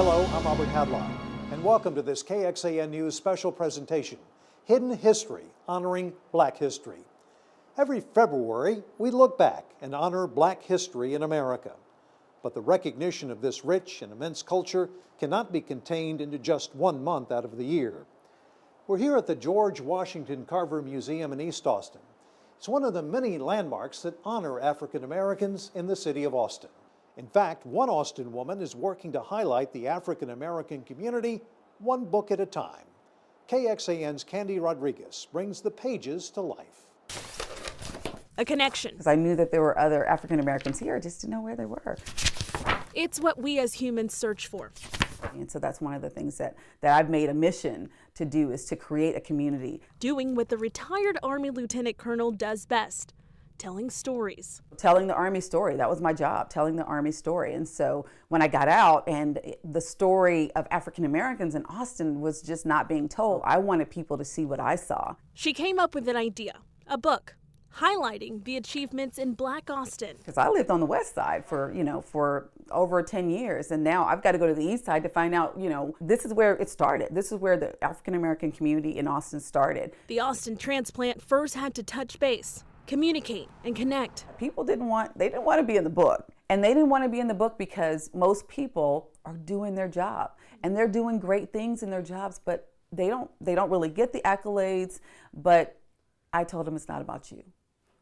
Hello, I'm Robert Hadlock, and welcome to this KXAN News special presentation, Hidden History, honoring Black history. Every February, we look back and honor Black history in America. But the recognition of this rich and immense culture cannot be contained into just 1 month out of the year. We're here at the George Washington Carver Museum in East Austin. It's one of the many landmarks that honor African Americans in the city of Austin. In fact, one Austin woman is working to highlight the African American community one book at a time. KXAN's Candy Rodriguez brings the pages to life. A connection. Because I knew that there were other African Americans here, I just didn't know where they were. It's what we as humans search for. And so that's one of the things that I've made a mission to do, is to create a community. Doing what the retired Army Lieutenant Colonel does best, telling stories. Telling the Army story, that was my job, telling the Army story. And so when I got out and the story of African Americans in Austin was just not being told, I wanted people to see what I saw. She came up with an idea, a book, highlighting the achievements in Black Austin. Because I lived on the west side for over 10 years, and now I've got to go to the east side to find out, this is where it started. This is where the African American community in Austin started. The Austin transplant first had to touch base, communicate, and connect. People didn't want to be in the book. And they didn't want to be in the book because most people are doing their job, and they're doing great things in their jobs, but they don't really get the accolades. But I told them, it's not about you.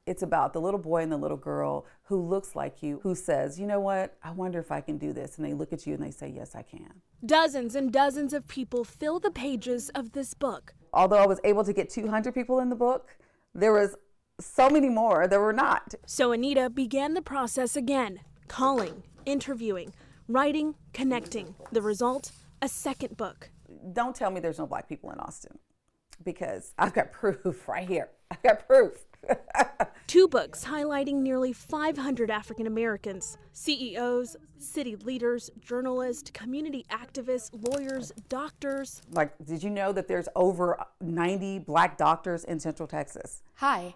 It's about the little boy and the little girl who looks like you, who says, you know what, I wonder if I can do this. And they look at you and they say, yes, I can. Dozens and dozens of people fill the pages of this book. Although I was able to get 200 people in the book, there was so many more that were not. So Anita began the process again, calling, interviewing, writing, connecting. The result, a second book. Don't tell me there's no Black people in Austin, because I've got proof right here. I've got proof. 2 books highlighting nearly 500 African Americans, CEOs, city leaders, journalists, community activists, lawyers, doctors. Like, did you know that there's over 90 Black doctors in Central Texas? Hi,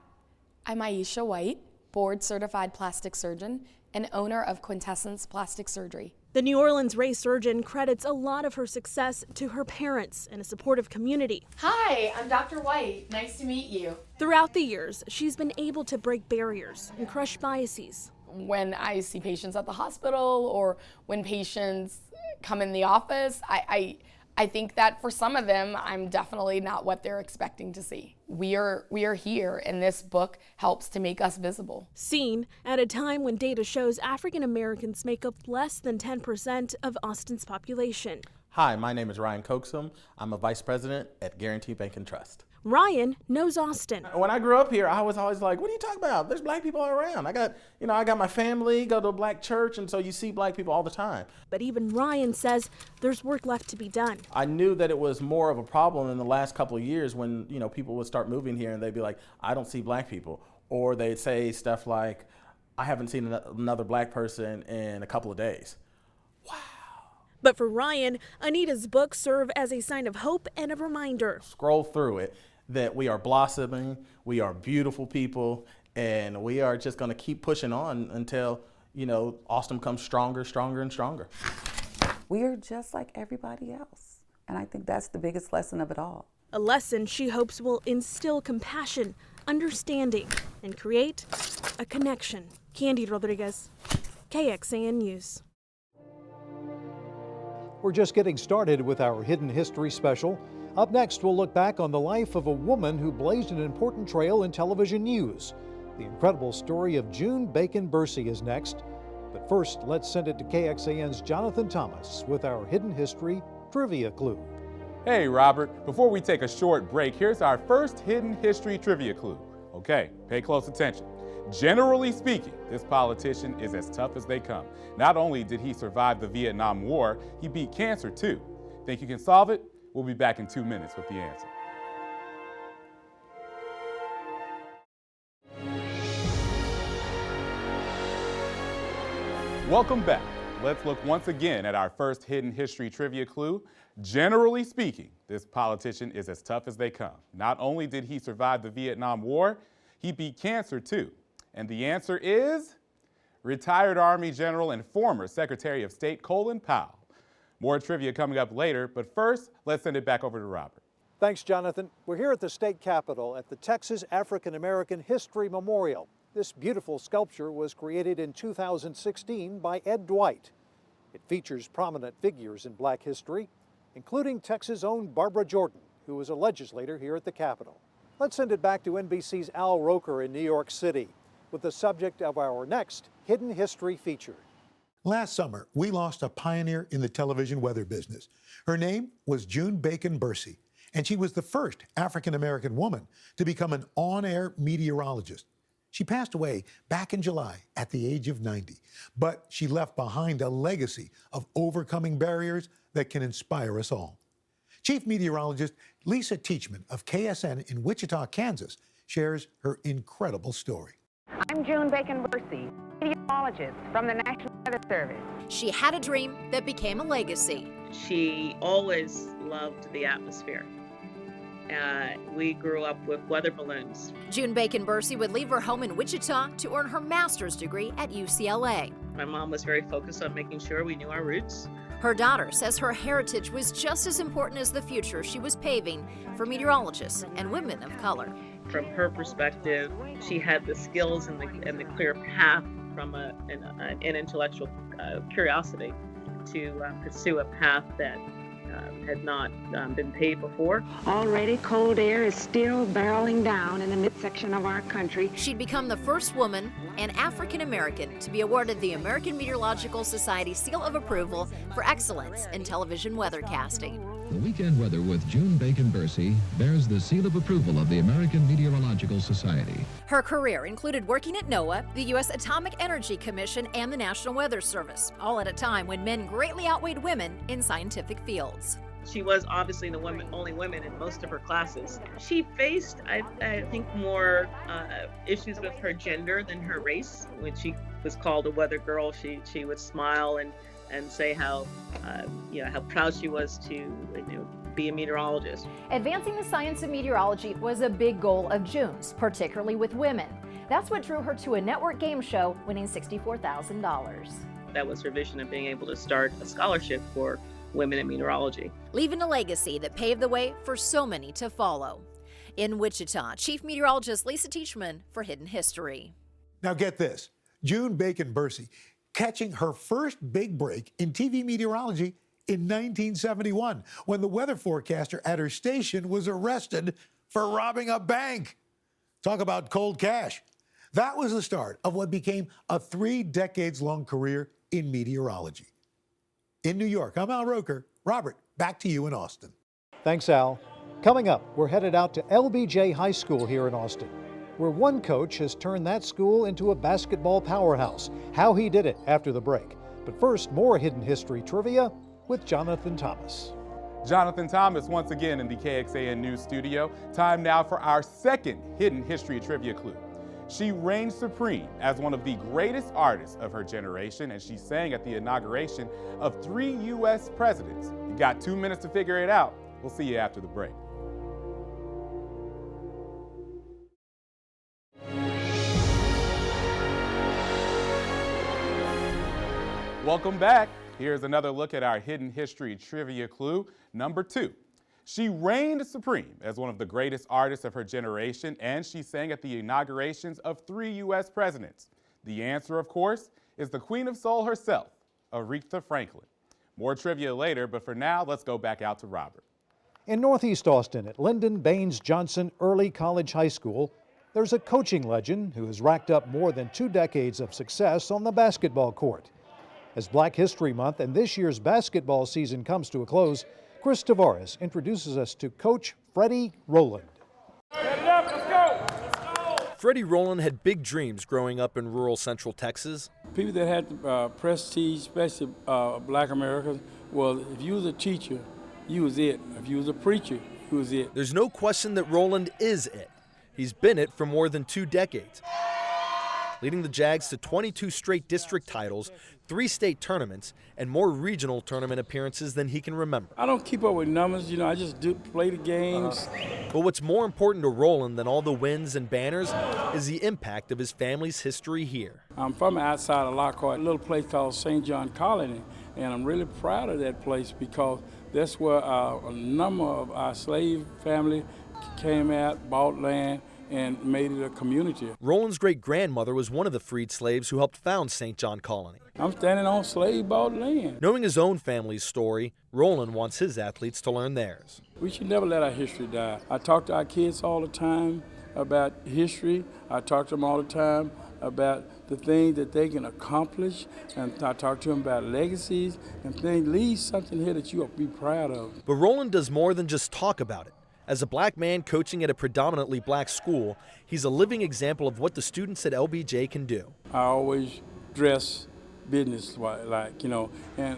I'm Aisha White, board certified plastic surgeon and owner of Quintessence Plastic Surgery. The New Orleans race surgeon credits a lot of her success to her parents and a supportive community. Hi, I'm Dr. White. Nice to meet you. Throughout the years, she's been able to break barriers and crush biases. When I see patients at the hospital or when patients come in the office, I think that for some of them, I'm definitely not what they're expecting to see. We are here, and this book helps to make us visible. Seen at a time when data shows African Americans make up less than 10% of Austin's population. Hi, my name is Ryan Coxum. I'm a vice president at Guarantee Bank and Trust. Ryan knows Austin. When I grew up here, I was always like, what are you talking about? There's Black people all around. I got my family, go to a Black church, and so you see Black people all the time. But even Ryan says there's work left to be done. I knew that it was more of a problem in the last couple of years when, people would start moving here and they'd be like, I don't see Black people. Or they'd say stuff like, I haven't seen another Black person in a couple of days. Wow. But for Ryan, Anita's books serve as a sign of hope and a reminder. Scroll through it, that we are blossoming, we are beautiful people, and we are just going to keep pushing on until, Austin becomes stronger, stronger, and stronger. We are just like everybody else. And I think that's the biggest lesson of it all. A lesson she hopes will instill compassion, understanding, and create a connection. Candy Rodriguez, KXAN News. We're just getting started with our Hidden History special. Up next, we'll look back on the life of a woman who blazed an important trail in television news. The incredible story of June Bacon Bursey is next. But first, let's send it to KXAN's Jonathan Thomas with our Hidden History Trivia Clue. Hey, Robert. Before we take a short break, here's our first Hidden History Trivia Clue. Okay, pay close attention. Generally speaking, this politician is as tough as they come. Not only did he survive the Vietnam War, he beat cancer too. Think you can solve it? We'll be back in 2 minutes with the answer. Welcome back. Let's look once again at our first Hidden History Trivia Clue. Generally speaking, this politician is as tough as they come. Not only did he survive the Vietnam War, he beat cancer too. And the answer is retired Army General and former Secretary of State Colin Powell. More trivia coming up later, but first, let's send it back over to Robert. Thanks, Jonathan. We're here at the state capitol at the Texas African American History Memorial. This beautiful sculpture was created in 2016 by Ed Dwight. It features prominent figures in Black history, including Texas' own Barbara Jordan, who was a legislator here at the Capitol. Let's send it back to NBC's Al Roker in New York City with the subject of our next Hidden History feature. Last summer, we lost a pioneer in the television weather business. Her name was June Bacon Bursey, and she was the first African-American woman to become an on-air meteorologist. She passed away back in July at the age of 90, but she left behind a legacy of overcoming barriers that can inspire us all. Chief Meteorologist Lisa Teachman of KSN in Wichita, Kansas, shares her incredible story. I'm June Bacon Bursey, meteorologist from the National Weather Service. She had a dream that became a legacy. She always loved the atmosphere. We grew up with weather balloons. June Bacon Bursey would leave her home in Wichita to earn her master's degree at UCLA. My mom was very focused on making sure we knew our roots. Her daughter says her heritage was just as important as the future she was paving for meteorologists and women of color. From her perspective, she had the skills and the clear path from an intellectual curiosity to pursue a path that had not been paved before. Already cold air is still barreling down in the midsection of our country. She'd become the first woman and African American to be awarded the American Meteorological Society Seal of Approval for excellence in television weathercasting. The weekend weather with June Bacon Bursey bears the seal of approval of the American Meteorological Society. Her career included working at NOAA, the U.S. Atomic Energy Commission, and the National Weather Service, all at a time when men greatly outweighed women in scientific fields. She was obviously the only woman in most of her classes. She faced, I think, more issues with her gender than her race. When she was called a weather girl, she would smile and say how proud she was to be a meteorologist. Advancing the science of meteorology was a big goal of June's, particularly with women. That's what drew her to a network game show, winning $64,000. That was her vision of being able to start a scholarship for women in meteorology. Leaving a legacy that paved the way for so many to follow. In Wichita, Chief Meteorologist Lisa Teachman for Hidden History. Now get this, June Bacon Bursey catching her first big break in TV meteorology in 1971 when the weather forecaster at her station was arrested for robbing a bank. Talk about cold cash. That was the start of what became a 3 decades-long career in meteorology. In New York, I'm Al Roker. Robert, back to you in Austin. Thanks, Al. Coming up, we're headed out to LBJ High School here in Austin, where one coach has turned that school into a basketball powerhouse. How he did it after the break. But first, more Hidden History trivia with Jonathan Thomas. Jonathan Thomas once again in the KXAN News studio. Time now for our second Hidden History trivia clue. She reigned supreme as one of the greatest artists of her generation, and she sang at the inauguration of 3 U.S. presidents. You got 2 minutes to figure it out. We'll see you after the break. Welcome back. Here's another look at our Hidden History trivia clue, number 2. She reigned supreme as one of the greatest artists of her generation, and she sang at the inaugurations of 3 U.S. presidents. The answer, of course, is the Queen of Soul herself, Aretha Franklin. More trivia later, but for now, let's go back out to Robert. In Northeast Austin at Lyndon Baines Johnson Early College High School, there's a coaching legend who has racked up more than 2 decades of success on the basketball court. As Black History Month and this year's basketball season comes to a close, Chris Tavares introduces us to Coach Freddie Rowland. Freddie Rowland had big dreams growing up in rural central Texas. People that had the prestige, especially Black Americans, well, if you was a teacher, you was it. If you was a preacher, you was it. There's no question that Rowland is it. He's been it for more than 2 decades. leading the Jags to 22 straight district titles, 3 state tournaments, and more regional tournament appearances than he can remember. I don't keep up with numbers, I just play the games. But what's more important to Roland than all the wins and banners is the impact of his family's history here. I'm from outside of Lockhart, a little place called St. John Colony, and I'm really proud of that place because that's where a number of our slave family came out, bought land, and made it a community. Roland's great-grandmother was one of the freed slaves who helped found St. John Colony. I'm standing on slave-bought land. Knowing his own family's story, Roland wants his athletes to learn theirs. We should never let our history die. I talk to our kids all the time about history. I talk to them all the time about the things that they can accomplish, and I talk to them about legacies and things. Leave something here that you will be proud of. But Roland does more than just talk about it. As a black man coaching at a predominantly black school, he's a living example of what the students at LBJ can do. I always dress business-like, and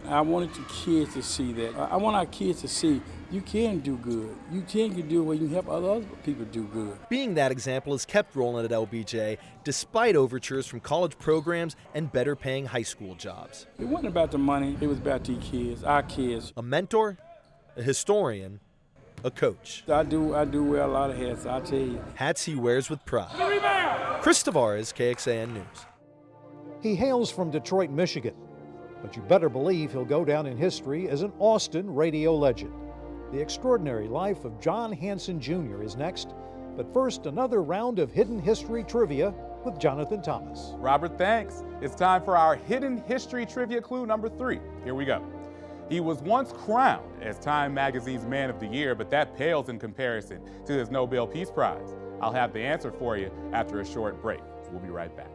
I wanted the kids to see that. I want our kids to see you can do good. You can do where you can help other people do good. Being that example has kept Roland at LBJ, despite overtures from college programs and better-paying high school jobs. It wasn't about the money. It was about these kids, our kids. A mentor, a historian, a coach. I do wear a lot of hats, I tell you. Hats he wears with pride. Chris Tavares, KXAN News. He hails from Detroit, Michigan, but you better believe he'll go down in history as an Austin radio legend. The extraordinary life of John Hanson Jr. is next, but first, another round of Hidden History Trivia with Jonathan Thomas. Robert, thanks. It's time for our Hidden History Trivia clue number 3. Here we go. He was once crowned as Time Magazine's Man of the Year, but that pales in comparison to his Nobel Peace Prize. I'll have the answer for you after a short break. We'll be right back.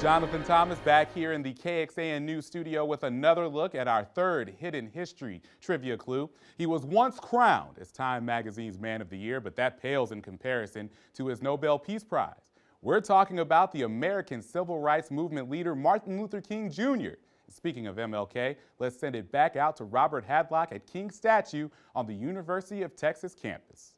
Jonathan Thomas back here in the KXAN News studio with another look at our third Hidden History Trivia clue. He was once crowned as Time Magazine's Man of the Year, but that pales in comparison to his Nobel Peace Prize. We're talking about the American Civil Rights Movement leader Martin Luther King Jr. Speaking of MLK, let's send it back out to Robert Hadlock at King's statue on the University of Texas campus.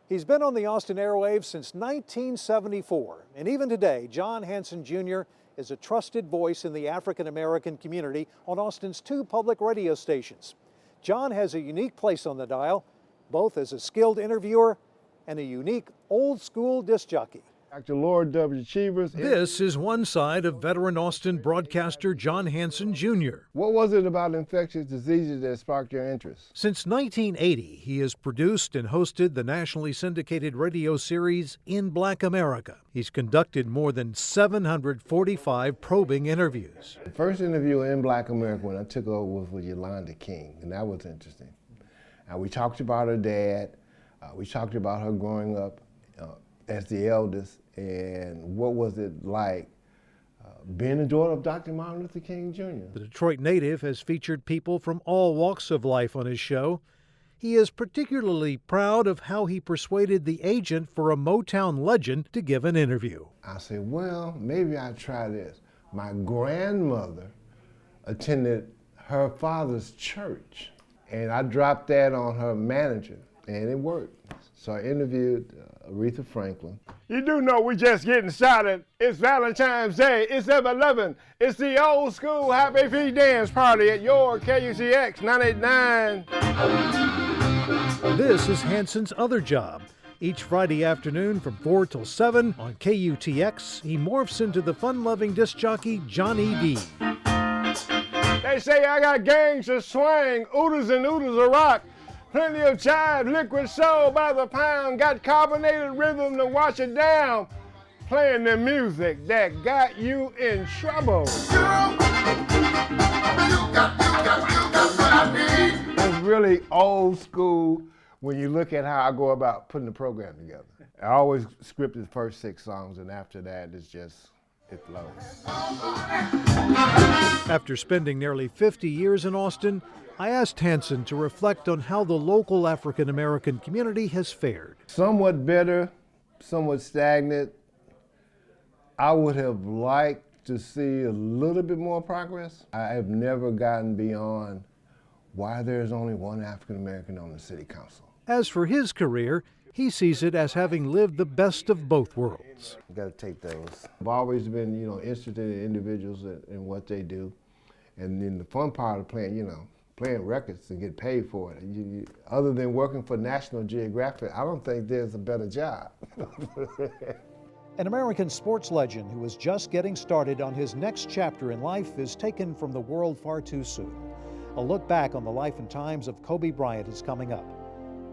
He's been on the Austin airwaves since 1974, and even today, John Hanson Jr. is a trusted voice in the African-American community on Austin's 2 public radio stations. John has a unique place on the dial, both as a skilled interviewer and a unique old-school disc jockey. Dr. Lord W. Cheevers. This is one side of veteran Austin broadcaster John Hanson Jr. What was it about infectious diseases that sparked your interest? Since 1980, he has produced and hosted the nationally syndicated radio series In Black America. He's conducted more than 745 probing interviews. The first interview in Black America when I took over was with Yolanda King, and that was interesting. We talked about her dad. We talked about her growing up as the eldest, and what was it like being the daughter of Dr. Martin Luther King Jr. The Detroit native has featured people from all walks of life on his show. He is particularly proud of how he persuaded the agent for a Motown legend to give an interview. I said, well, maybe I'll try this. My grandmother attended her father's church, and I dropped that on her manager, and it worked. So I interviewed Aretha Franklin. You do know we just getting started. It's Valentine's Day. It's 7/11. It's the old school Happy Feet Dance Party at your KUCX 989. This is Hanson's other job. Each Friday afternoon from 4 till 7 on KUTX, he morphs into the fun-loving disc jockey Johnny D. They say I got gangs to swing, oodles and oodles of rock. Plenty of jive, liquid soul by the pound, got carbonated rhythm to wash it down. Playing the music that got you in trouble. It's really old school when you look at how I go about putting the program together. I always scripted the first 6 songs, and after that, it's just, it flows. After spending nearly 50 years in Austin, I asked Hanson to reflect on how the local African-American community has fared. Somewhat better, somewhat stagnant. I would have liked to see a little bit more progress. I have never gotten beyond why there's only one African American on the city council. As for his career, he sees it as having lived the best of both worlds. You gotta take those. I've always been, interested in individuals and what they do. And then the fun part of playing, playing records and get paid for it. Other than working for National Geographic, I don't think there's a better job. An American sports legend who is just getting started on his next chapter in life is taken from the world far too soon. A look back on the life and times of Kobe Bryant is coming up,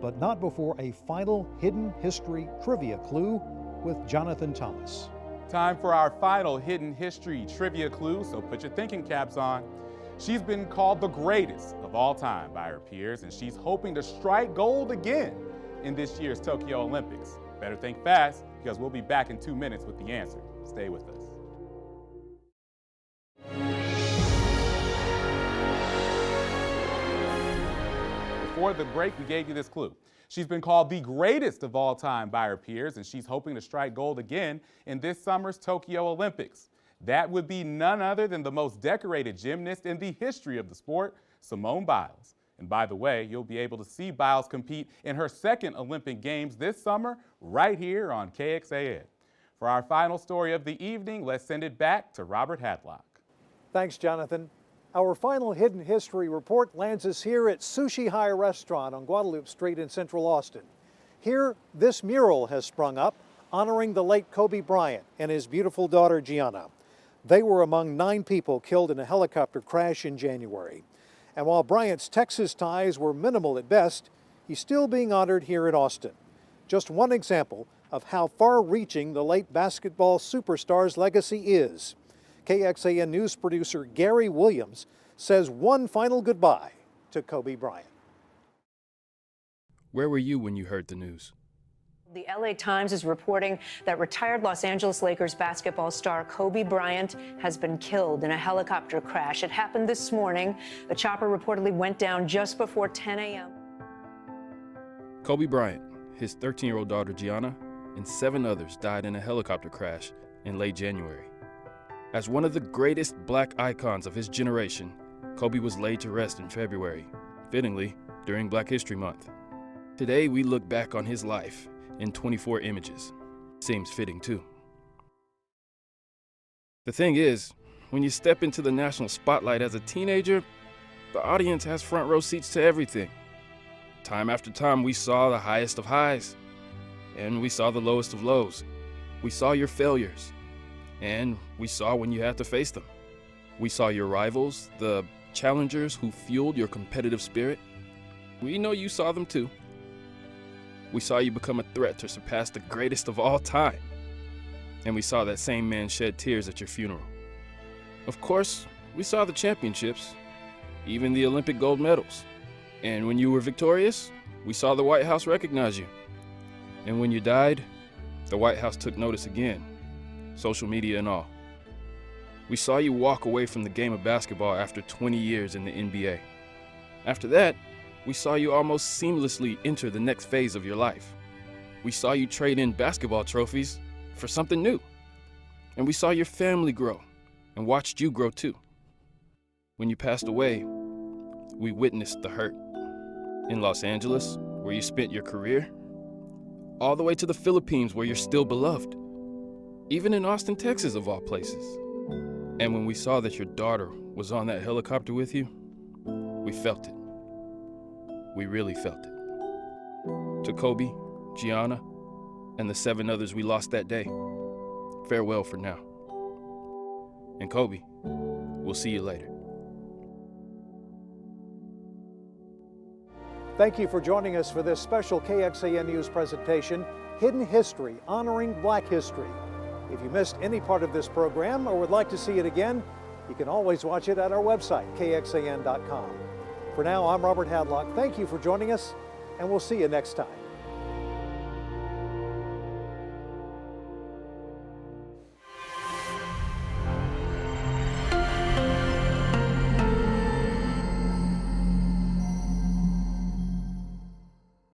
but not before a final hidden history trivia clue with Jonathan Thomas. Time for our final hidden history trivia clue, so put your thinking caps on. She's been called the greatest of all time by her peers, and she's hoping to strike gold again in this year's Tokyo Olympics. Better think fast, because we'll be back in 2 minutes with the answer. Stay with us. Before the break, we gave you this clue. She's been called the greatest of all time by her peers, and she's hoping to strike gold again in this summer's Tokyo Olympics. That would be none other than the most decorated gymnast in the history of the sport, Simone Biles. And by the way, you'll be able to see Biles compete in her second Olympic Games this summer right here on KXAN. For our final story of the evening, let's send it back to Robert Hadlock. Thanks, Jonathan. Our final hidden history report lands us here at Sushi High Restaurant on Guadalupe Street in Central Austin. Here, this mural has sprung up honoring the late Kobe Bryant and his beautiful daughter Gianna. They were among 9 people killed in a helicopter crash in January. And while Bryant's Texas ties were minimal at best, he's still being honored here in Austin. Just one example of how far-reaching the late basketball superstar's legacy is. KXAN News producer Gary Williams says one final goodbye to Kobe Bryant. Where were you when you heard the news? The LA Times is reporting that retired Los Angeles Lakers basketball star Kobe Bryant has been killed in a helicopter crash. It happened this morning. The chopper reportedly went down just before 10 a.m. Kobe Bryant, his 13-year-old daughter Gianna, and 7 others died in a helicopter crash in late January. As one of the greatest black icons of his generation, Kobe was laid to rest in February, fittingly during Black History Month. Today, we look back on his life in 24 images. Seems fitting too. The thing is, when you step into the national spotlight as a teenager, the audience has front row seats to everything. Time after time, we saw the highest of highs, and we saw the lowest of lows. We saw your failures, and we saw when you had to face them. We saw your rivals, the challengers who fueled your competitive spirit. We know you saw them too. We saw you become a threat to surpass the greatest of all time. And we saw that same man shed tears at your funeral. Of course, we saw the championships, even the Olympic gold medals. And when you were victorious, we saw the White House recognize you. And when you died, the White House took notice again, social media and all. We saw you walk away from the game of basketball after 20 years in the NBA. After that, we saw you almost seamlessly enter the next phase of your life. We saw you trade in basketball trophies for something new. And we saw your family grow and watched you grow too. When you passed away, we witnessed the hurt. In Los Angeles, where you spent your career, all the way to the Philippines, where you're still beloved. Even in Austin, Texas, of all places. And when we saw that your daughter was on that helicopter with you, we felt it. We really felt it. To Kobe, Gianna, and the 7 others we lost that day, farewell for now. And Kobe, we'll see you later. Thank you for joining us for this special KXAN News presentation, Hidden History, Honoring Black History. If you missed any part of this program or would like to see it again, you can always watch it at our website, kxan.com. For now, I'm Robert Hadlock. Thank you for joining us, and we'll see you next time.